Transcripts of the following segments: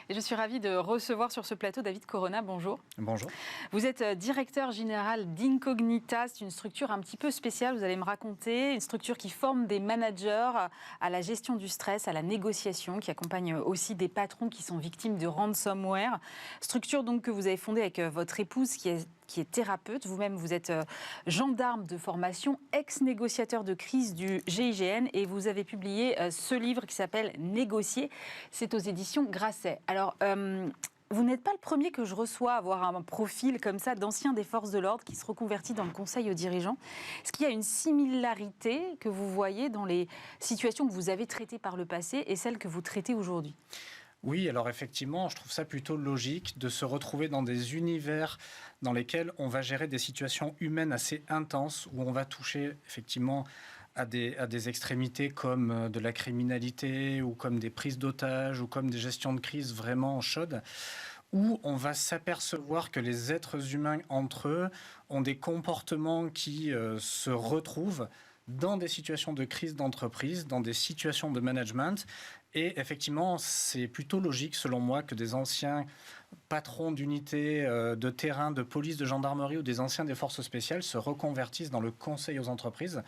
Et je suis ravie de recevoir sur ce plateau David Corona. Bonjour. Bonjour. Vous êtes directeur général d'Incognita. C'est une structure un petit peu spéciale, vous allez me raconter. Une structure qui forme des managers à la gestion du stress, à la négociation, qui accompagne aussi des patrons qui sont victimes de ransomware. Structure donc que vous avez fondée avec votre épouse qui est thérapeute. Vous-même, vous êtes gendarme de formation, ex-négociateur de crise du GIGN et vous avez publié ce livre qui s'appelle « Négocier ». C'est aux éditions Grasset. Alors, vous n'êtes pas le premier que je reçois à avoir un profil comme ça d'ancien des forces de l'ordre qui se reconvertit dans le conseil aux dirigeants. Est-ce qu'il y a une similarité que vous voyez dans les situations que vous avez traitées par le passé et celles que vous traitez aujourd'hui ? Oui, alors effectivement, je trouve ça plutôt logique de se retrouver dans des univers dans lesquels on va gérer des situations humaines assez intenses, où on va toucher effectivement à des extrémités comme de la criminalité, ou comme des prises d'otages, ou comme des gestions de crise vraiment chaudes, où on va s'apercevoir que les êtres humains entre eux ont des comportements qui se retrouvent dans des situations de crise d'entreprise, dans des situations de management. Et effectivement, c'est plutôt logique, selon moi, que des anciens patrons d'unités de terrain, de police, de gendarmerie ou des anciens des forces spéciales se reconvertissent dans le conseil aux entreprises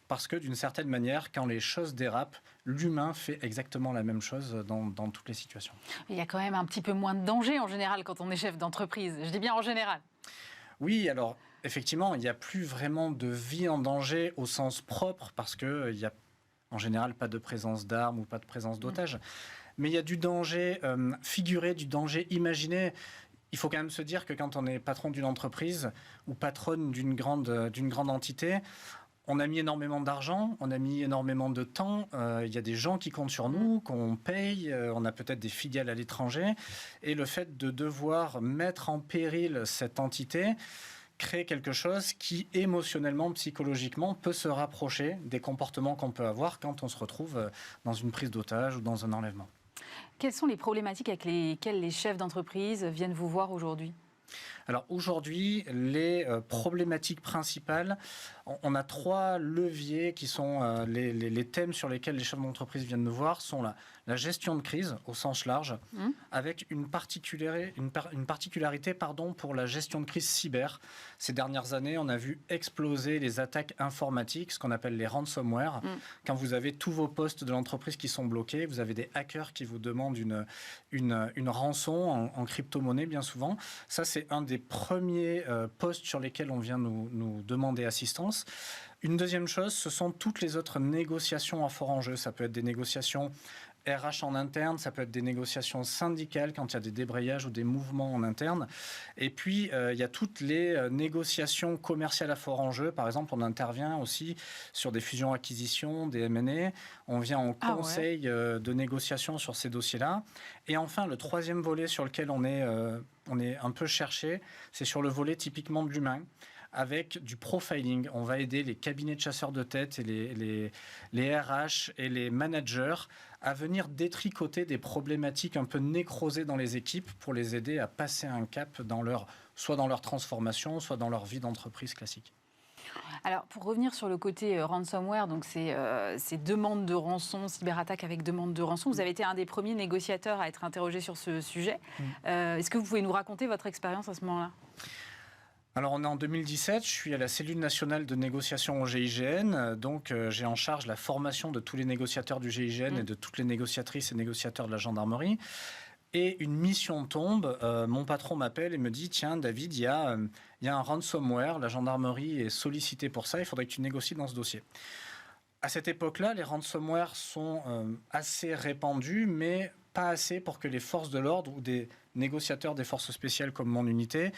parce que, d'une certaine manière, quand les choses dérapent, l'humain fait exactement la même chose dans toutes les situations. Il y a quand même un petit peu moins de danger, en général, quand on est chef d'entreprise. Je dis bien en général. Oui, alors, effectivement, il n'y a plus vraiment de vie en danger au sens propre parce qu'il n'y a en général pas de présence d'armes ou pas de présence d'otages. Mais il y a du danger figuré, du danger imaginé. Il faut quand même se dire que quand on est patron d'une entreprise ou patronne d'une grande entité, on a mis énormément d'argent, on a mis énormément de temps. Il y a des gens qui comptent sur nous, qu'on paye. On a peut-être des filiales à l'étranger. Et le fait de devoir mettre en péril cette entité crée quelque chose qui, émotionnellement, psychologiquement, peut se rapprocher des comportements qu'on peut avoir quand on se retrouve dans une prise d'otage ou dans un enlèvement. Quelles sont les problématiques avec lesquelles les chefs d'entreprise viennent vous voir aujourd'hui ? Alors aujourd'hui, les problématiques principales, on a 3 leviers qui sont les thèmes sur lesquels les chefs d'entreprise viennent nous voir, sont la gestion de crise au sens large, avec une particularité pour la gestion de crise cyber. Ces dernières années, on a vu exploser les attaques informatiques, ce qu'on appelle les ransomware. Quand vous avez tous vos postes de l'entreprise qui sont bloqués, vous avez des hackers qui vous demandent une rançon en crypto-monnaie bien souvent. Ça, c'est un des premiers postes sur lesquels on vient nous demander assistance. Une deuxième chose, ce sont toutes les autres négociations à fort enjeu. Ça peut être des négociations RH en interne, ça peut être des négociations syndicales quand il y a des débrayages ou des mouvements en interne. Et puis, il y a toutes les négociations commerciales à fort enjeu. Par exemple, on intervient aussi sur des fusions-acquisitions, des M&A. On vient en conseil de négociation sur ces dossiers-là. Et enfin, le troisième volet sur lequel on est un peu cherché, c'est sur le volet typiquement de l'humain, avec du profiling. On va aider les cabinets de chasseurs de tête et les RH et les managers à venir détricoter des problématiques un peu nécrosées dans les équipes pour les aider à passer un cap soit dans leur transformation, soit dans leur vie d'entreprise classique. Alors, pour revenir sur le côté ransomware, donc ces demandes de rançon, cyberattaque avec demande de rançon, vous avez été un des premiers négociateurs à être interrogé sur ce sujet. Est-ce que vous pouvez nous raconter votre expérience à ce moment-là ? Alors, on est en 2017, je suis à la cellule nationale de négociation au GIGN, donc j'ai en charge la formation de tous les négociateurs du GIGN et de toutes les négociatrices et négociateurs de la gendarmerie. Et une mission tombe, mon patron m'appelle et me dit « Tiens, David, il y a un ransomware, la gendarmerie est sollicitée pour ça, il faudrait que tu négocies dans ce dossier. » À cette époque-là, les ransomware sont assez répandus, mais pas assez pour que les forces de l'ordre ou des négociateurs des forces spéciales comme mon unité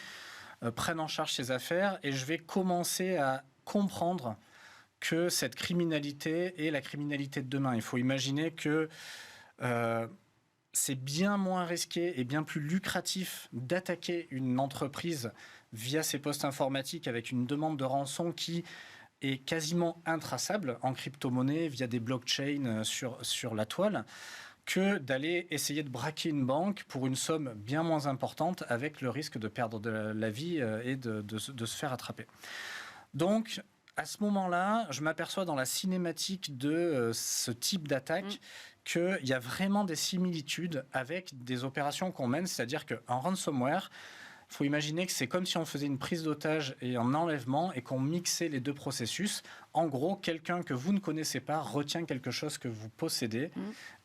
prennent en charge ces affaires. Et je vais commencer à comprendre que cette criminalité est la criminalité de demain. Il faut imaginer que c'est bien moins risqué et bien plus lucratif d'attaquer une entreprise via ses postes informatiques avec une demande de rançon qui est quasiment intraçable en crypto-monnaie via des blockchains sur la toile, que d'aller essayer de braquer une banque pour une somme bien moins importante avec le risque de perdre de la vie et de se faire attraper. Donc, À ce moment-là, je m'aperçois dans la cinématique de ce type d'attaque qu'il y a vraiment des similitudes avec des opérations qu'on mène, c'est-à-dire qu'en ransomware, il faut imaginer que c'est comme si on faisait une prise d'otage et un enlèvement et qu'on mixait les deux processus. En gros, quelqu'un que vous ne connaissez pas retient quelque chose que vous possédez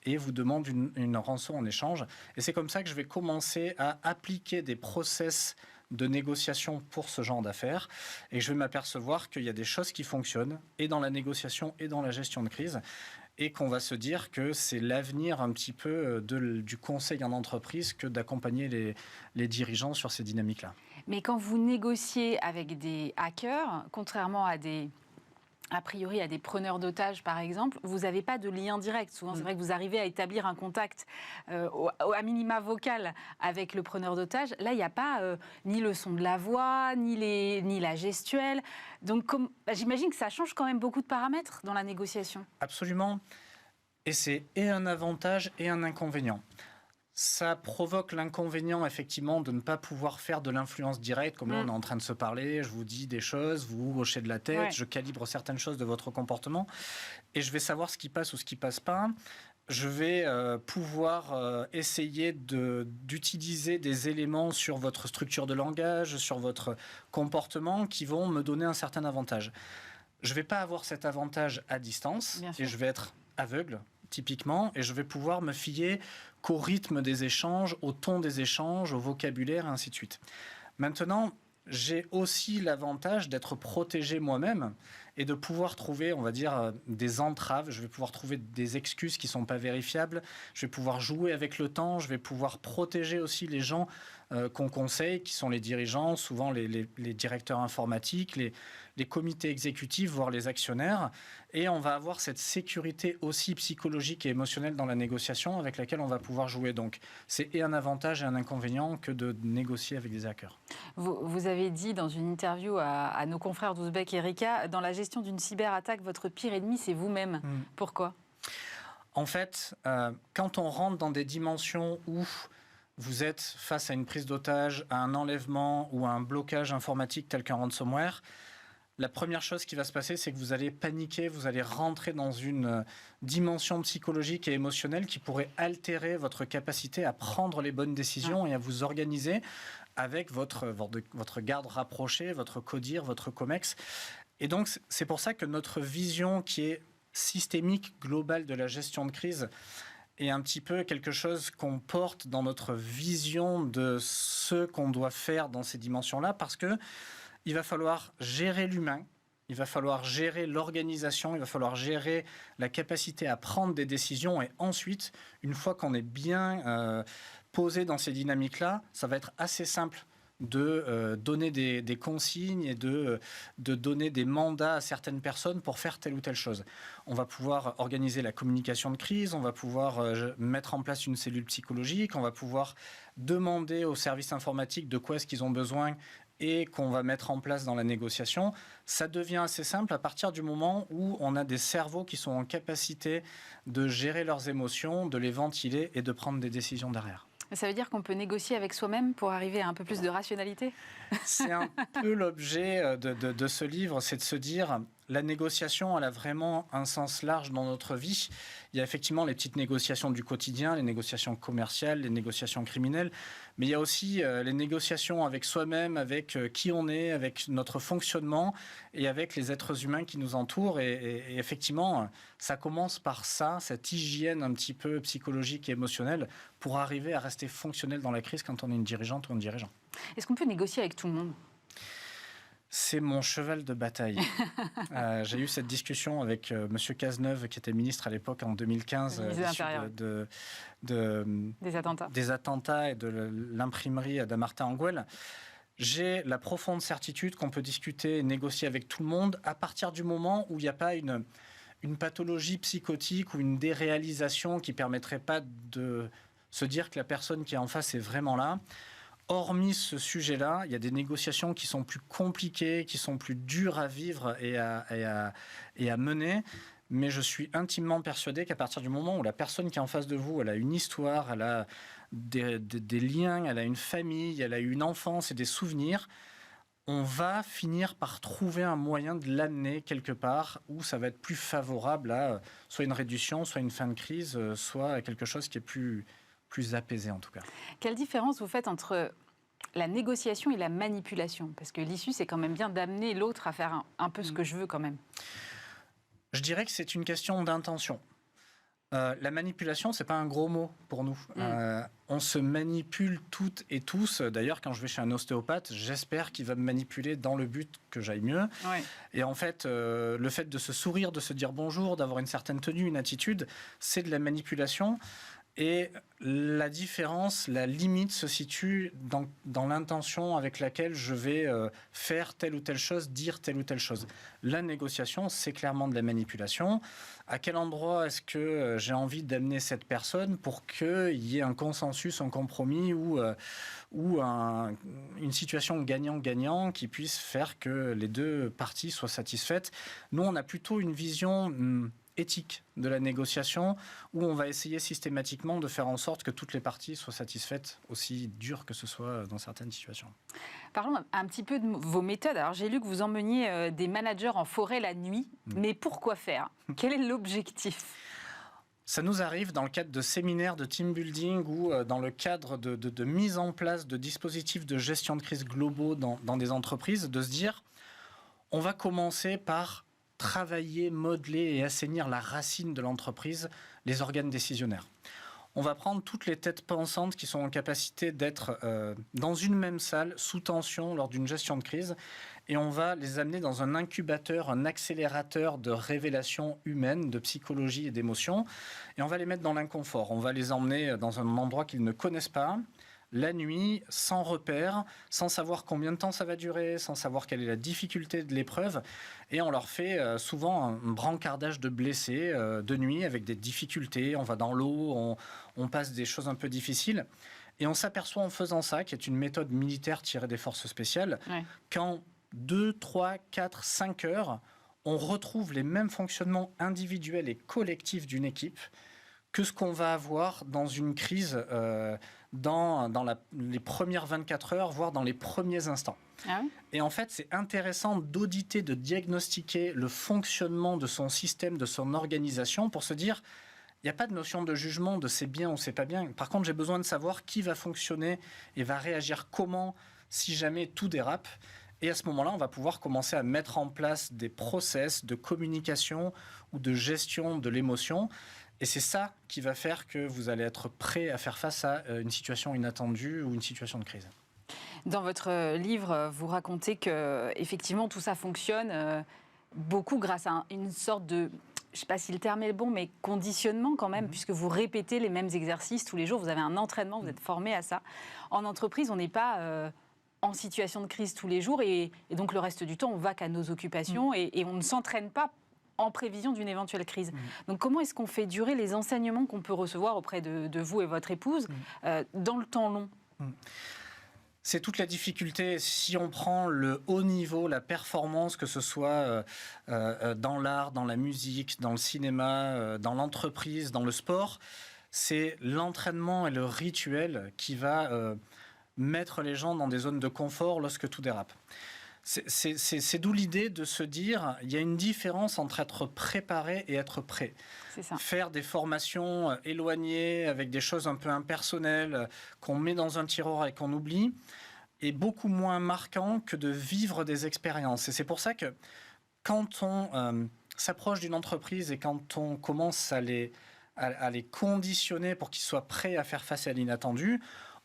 et vous demande une rançon en échange. Et c'est comme ça que je vais commencer à appliquer des process de négociation pour ce genre d'affaires. Et je vais m'apercevoir qu'il y a des choses qui fonctionnent, et dans la négociation et dans la gestion de crise, et qu'on va se dire que c'est l'avenir un petit peu du conseil en entreprise que d'accompagner les dirigeants sur ces dynamiques-là. Mais quand vous négociez avec des hackers, contrairement à a priori à des preneurs d'otages, par exemple, vous n'avez pas de lien direct. Souvent, c'est vrai que vous arrivez à établir un contact à minima vocal avec le preneur d'otages. Là, il n'y a pas ni le son de la voix, ni la gestuelle. Donc, j'imagine que ça change quand même beaucoup de paramètres dans la négociation. Absolument. Et c'est et un avantage et un inconvénient. Ça provoque l'inconvénient, effectivement, de ne pas pouvoir faire de l'influence directe, comme là, on est en train de se parler, je vous dis des choses, vous hochez de la tête, je calibre certaines choses de votre comportement, et je vais savoir ce qui passe ou ce qui ne passe pas. Je vais pouvoir essayer d'utiliser des éléments sur votre structure de langage, sur votre comportement, qui vont me donner un certain avantage. Je ne vais pas avoir cet avantage à distance, et je vais être aveugle, typiquement, et je vais pouvoir me fier qu'au rythme des échanges, au ton des échanges, au vocabulaire, et ainsi de suite. Maintenant, j'ai aussi l'avantage d'être protégé moi-même et de pouvoir trouver, on va dire, des entraves. Je vais pouvoir trouver des excuses qui ne sont pas vérifiables. Je vais pouvoir jouer avec le temps. Je vais pouvoir protéger aussi les gens qu'on conseille, qui sont les dirigeants, souvent les directeurs informatiques, les comités exécutifs, voire les actionnaires. Et on va avoir cette sécurité aussi psychologique et émotionnelle dans la négociation avec laquelle on va pouvoir jouer. Donc, c'est et un avantage et un inconvénient que de négocier avec des hackers. Vous avez dit dans une interview à nos confrères d'Ouzbek et Erika, dans la gestion d'une cyberattaque, votre pire ennemi, c'est vous-même. Pourquoi ? En fait, quand on rentre dans des dimensions où vous êtes face à une prise d'otage, à un enlèvement ou à un blocage informatique tel qu'un ransomware, la première chose qui va se passer, c'est que vous allez paniquer, vous allez rentrer dans une dimension psychologique et émotionnelle qui pourrait altérer votre capacité à prendre les bonnes décisions et à vous organiser avec votre garde rapprochée, votre CODIR, votre COMEX. Et donc, c'est pour ça que notre vision qui est systémique, globale de la gestion de crise, est un petit peu quelque chose qu'on porte dans notre vision de ce qu'on doit faire dans ces dimensions-là, parce que il va falloir gérer l'humain, il va falloir gérer l'organisation, il va falloir gérer la capacité à prendre des décisions. Et ensuite, une fois qu'on est bien posé dans ces dynamiques-là, ça va être assez simple de donner des consignes et de donner des mandats à certaines personnes pour faire telle ou telle chose. On va pouvoir organiser la communication de crise, on va pouvoir mettre en place une cellule psychologique, on va pouvoir demander aux services informatiques de quoi est-ce qu'ils ont besoin et qu'on va mettre en place dans la négociation. Ça devient assez simple à partir du moment où on a des cerveaux qui sont en capacité de gérer leurs émotions, de les ventiler et de prendre des décisions derrière. Ça veut dire qu'on peut négocier avec soi-même pour arriver à un peu plus de rationalité ? C'est un peu l'objet de ce livre, c'est de se dire, la négociation, elle a vraiment un sens large dans notre vie. Il y a effectivement les petites négociations du quotidien, les négociations commerciales, les négociations criminelles, mais il y a aussi les négociations avec soi-même, avec qui on est, avec notre fonctionnement et avec les êtres humains qui nous entourent. Et effectivement, ça commence par ça, cette hygiène un petit peu psychologique et émotionnelle pour arriver à rester fonctionnel dans la crise quand on est une dirigeante ou un dirigeant. Est-ce qu'on peut négocier avec tout le monde ? C'est mon cheval de bataille. J'ai eu cette discussion avec M. Cazeneuve, qui était ministre à l'époque en 2015, des attentats et de l'imprimerie d'Amartin-Anguel. J'ai la profonde certitude qu'on peut discuter et négocier avec tout le monde à partir du moment où il n'y a pas une pathologie psychotique ou une déréalisation qui ne permettrait pas de se dire que la personne qui est en face est vraiment là. Hormis ce sujet-là, il y a des négociations qui sont plus compliquées, qui sont plus dures à vivre et à mener. Mais je suis intimement persuadé qu'à partir du moment où la personne qui est en face de vous, elle a une histoire, elle a des liens, elle a une famille, elle a eu une enfance et des souvenirs, on va finir par trouver un moyen de l'amener quelque part où ça va être plus favorable à soit une réduction, soit une fin de crise, soit à quelque chose qui est plus apaisé en tout cas. Quelle différence vous faites entre la négociation et la manipulation? Parce que l'issue, c'est quand même bien d'amener l'autre à faire un peu ce que je veux quand même. Je dirais que c'est une question d'intention. La manipulation, c'est pas un gros mot pour nous. On se manipule toutes et tous. D'ailleurs, quand je vais chez un ostéopathe, j'espère qu'il va me manipuler dans le but que j'aille mieux. Ouais. Et en fait, le fait de se sourire, de se dire bonjour, d'avoir une certaine tenue, une attitude, c'est de la manipulation. Et la différence, la limite se situe dans l'intention avec laquelle je vais faire telle ou telle chose, dire telle ou telle chose. La négociation, c'est clairement de la manipulation. À quel endroit est-ce que j'ai envie d'amener cette personne pour qu'il y ait un consensus, un compromis ou une situation gagnant-gagnant qui puisse faire que les deux parties soient satisfaites. Nous, on a plutôt une vision éthique de la négociation où on va essayer systématiquement de faire en sorte que toutes les parties soient satisfaites, aussi dur que ce soit dans certaines situations. Parlons un petit peu de vos méthodes. Alors j'ai lu que vous emmeniez des managers en forêt la nuit, mais pourquoi faire? Quel est l'objectif? Ça nous arrive dans le cadre de séminaires de team building ou dans le cadre de mise en place de dispositifs de gestion de crise globaux dans des entreprises, de se dire on va commencer par travailler, modeler et assainir la racine de l'entreprise, les organes décisionnaires. On va prendre toutes les têtes pensantes qui sont en capacité d'être dans une même salle, sous tension, lors d'une gestion de crise, et on va les amener dans un incubateur, un accélérateur de révélation humaine, de psychologie et d'émotion, et on va les mettre dans l'inconfort. On va les emmener dans un endroit qu'ils ne connaissent pas, la nuit, sans repère, sans savoir combien de temps ça va durer, sans savoir quelle est la difficulté de l'épreuve. Et on leur fait souvent un brancardage de blessés de nuit avec des difficultés. On va dans l'eau, on passe des choses un peu difficiles. Et on s'aperçoit en faisant ça, qui est une méthode militaire tirée des forces spéciales, qu'en 2, 3, 4, 5 heures, on retrouve les mêmes fonctionnements individuels et collectifs d'une équipe que ce qu'on va avoir dans une crise dans les premières 24 heures, voire dans les premiers instants. Ah oui? Et en fait, c'est intéressant d'auditer, de diagnostiquer le fonctionnement de son système, de son organisation, pour se dire, il n'y a pas de notion de jugement de c'est bien ou c'est pas bien. Par contre, j'ai besoin de savoir qui va fonctionner et va réagir comment si jamais tout dérape. Et à ce moment-là, on va pouvoir commencer à mettre en place des process de communication ou de gestion de l'émotion. Et c'est ça qui va faire que vous allez être prêt à faire face à une situation inattendue ou une situation de crise. Dans votre livre, vous racontez que effectivement tout ça fonctionne beaucoup grâce à une sorte de, je ne sais pas si le terme est bon, mais conditionnement quand même, puisque vous répétez les mêmes exercices tous les jours, vous avez un entraînement, vous êtes formé à ça. En entreprise, on n'est pas en situation de crise tous les jours et donc le reste du temps, on va qu'à nos occupations et on ne s'entraîne pas en prévision d'une éventuelle crise. Donc comment est-ce qu'on fait durer les enseignements qu'on peut recevoir auprès de vous et votre épouse dans le temps long? C'est toute la difficulté. Si on prend le haut niveau, la performance, que ce soit dans l'art, dans la musique, dans le cinéma, dans l'entreprise, dans le sport, c'est l'entraînement et le rituel qui va mettre les gens dans des zones de confort lorsque tout dérape. C'est d'où l'idée de se dire, il y a une différence entre être préparé et être prêt. C'est ça. Faire des formations éloignées, avec des choses un peu impersonnelles, qu'on met dans un tiroir et qu'on oublie, est beaucoup moins marquant que de vivre des expériences. Et c'est pour ça que quand on s'approche d'une entreprise et quand on commence à les conditionner pour qu'ils soient prêts à faire face à l'inattendu,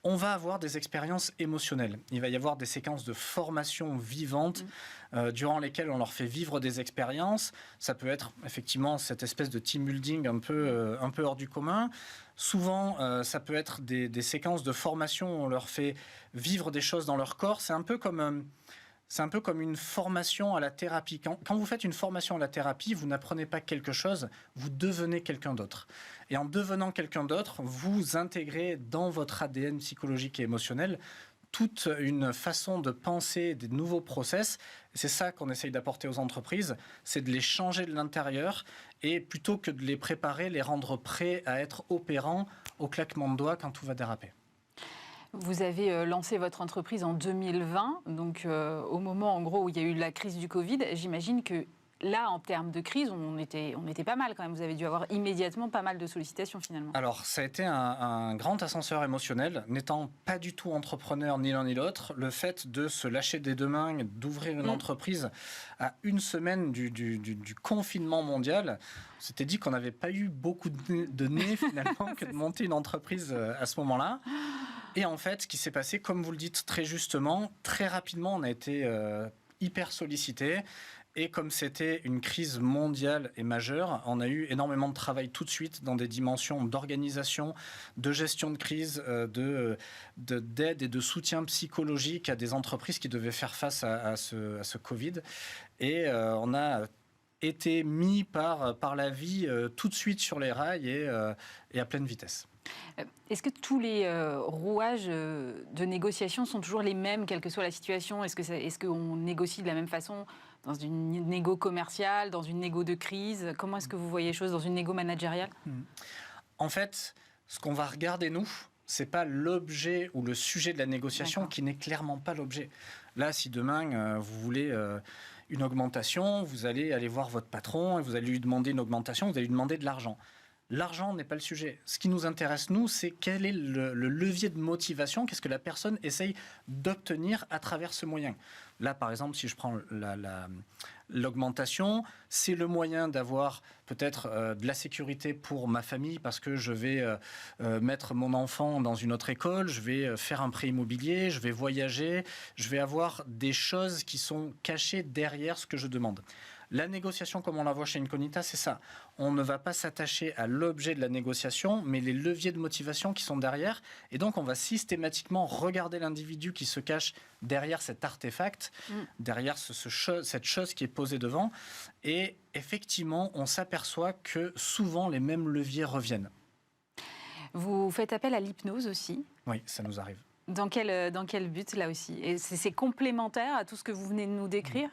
on va avoir des expériences émotionnelles. Il va y avoir des séquences de formation vivantes durant lesquelles on leur fait vivre des expériences. Ça peut être effectivement cette espèce de team building un peu hors du commun. Souvent, ça peut être des séquences de formation où on leur fait vivre des choses dans leur corps. C'est un peu comme une formation à la thérapie. Quand vous faites une formation à la thérapie, vous n'apprenez pas quelque chose, vous devenez quelqu'un d'autre. Et en devenant quelqu'un d'autre, vous intégrez dans votre ADN psychologique et émotionnel toute une façon de penser, des nouveaux process. Et c'est ça qu'on essaye d'apporter aux entreprises, c'est de les changer de l'intérieur et plutôt que de les préparer, les rendre prêts à être opérants au claquement de doigts quand tout va déraper. Vous avez lancé votre entreprise en 2020, donc au moment en gros où il y a eu la crise du Covid. J'imagine que là, en termes de crise, on était pas mal quand même. Vous avez dû avoir immédiatement pas mal de sollicitations finalement. Alors, ça a été un grand ascenseur émotionnel. N'étant pas du tout entrepreneur ni l'un ni l'autre, le fait de se lâcher des deux mains, d'ouvrir une entreprise à une semaine du confinement mondial, on s'était dit qu'on n'avait pas eu beaucoup de nez finalement que de monter une entreprise à ce moment-là. Et en fait, ce qui s'est passé, comme vous le dites très justement, très rapidement, on a été hyper sollicité. Et comme c'était une crise mondiale et majeure, on a eu énormément de travail tout de suite dans des dimensions d'organisation, de gestion de crise, d'aide et de soutien psychologique à des entreprises qui devaient faire face à ce Covid. Et on a été mis par la vie tout de suite sur les rails et à pleine vitesse. Est-ce que tous les rouages de négociation sont toujours les mêmes, quelle que soit la situation ? Est-ce qu'on négocie de la même façon dans une négo commerciale, dans une négo de crise ? Comment est-ce que vous voyez les choses dans une négo managériale ? En fait, ce qu'on va regarder, nous, c'est pas l'objet ou le sujet de la négociation qui n'est clairement pas l'objet. Là, si demain, vous voulez une augmentation, vous allez aller voir votre patron et vous allez lui demander une augmentation, vous allez lui demander de l'argent. L'argent n'est pas le sujet. Ce qui nous intéresse, nous, c'est quel est le levier de motivation, qu'est-ce que la personne essaye d'obtenir à travers ce moyen. Là, par exemple, si je prends l'augmentation, c'est le moyen d'avoir peut-être de la sécurité pour ma famille parce que je vais mettre mon enfant dans une autre école, je vais faire un prêt immobilier, je vais voyager, je vais avoir des choses qui sont cachées derrière ce que je demande. La négociation, comme on la voit chez Incognita, c'est ça. On ne va pas s'attacher à l'objet de la négociation, mais les leviers de motivation qui sont derrière. Et donc, on va systématiquement regarder l'individu qui se cache derrière cet artefact, derrière cette chose qui est posée devant. Et effectivement, on s'aperçoit que souvent, les mêmes leviers reviennent. Vous faites appel à l'hypnose aussi ? Oui, ça nous arrive. Dans quel but, là aussi ? Et c'est complémentaire à tout ce que vous venez de nous décrire ?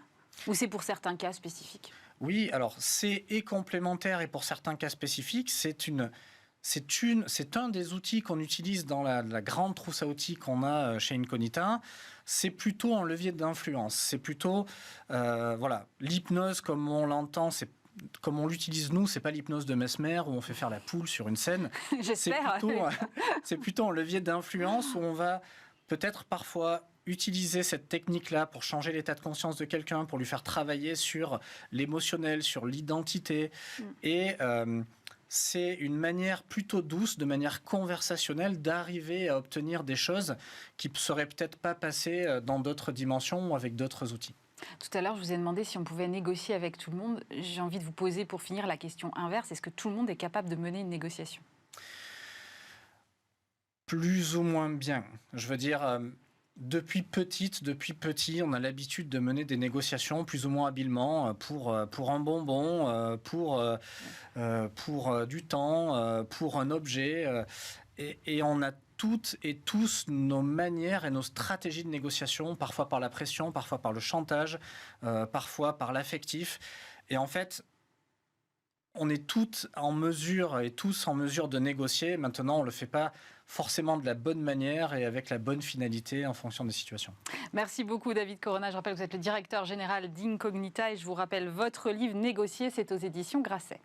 Ou c'est pour certains cas spécifiques ? Oui, alors c'est complémentaire et pour certains cas spécifiques, c'est un des outils qu'on utilise dans la grande trousse à outils qu'on a chez Incognita. C'est plutôt un levier d'influence. C'est plutôt, l'hypnose comme on l'entend, comme on l'utilise nous, c'est pas l'hypnose de Mesmer où on fait faire la poule sur une scène. J'espère. C'est plutôt un levier d'influence où on va peut-être parfois utiliser cette technique-là pour changer l'état de conscience de quelqu'un, pour lui faire travailler sur l'émotionnel, sur l'identité. Et c'est une manière plutôt douce, de manière conversationnelle, d'arriver à obtenir des choses qui ne seraient peut-être pas passées dans d'autres dimensions ou avec d'autres outils. Tout à l'heure, je vous ai demandé si on pouvait négocier avec tout le monde. J'ai envie de vous poser pour finir la question inverse. Est-ce que tout le monde est capable de mener une négociation ? Plus ou moins bien. Je veux dire... Depuis petit, on a l'habitude de mener des négociations plus ou moins habilement pour un bonbon, pour du temps, pour un objet. Et on a toutes et tous nos manières et nos stratégies de négociation, parfois par la pression, parfois par le chantage, parfois par l'affectif. Et en fait, on est toutes en mesure et tous en mesure de négocier. Maintenant, on ne le fait pas forcément de la bonne manière et avec la bonne finalité en fonction des situations. Merci beaucoup David Corona. Je rappelle que vous êtes le directeur général d'Incognita et je vous rappelle votre livre Négocier, c'est aux éditions Grasset.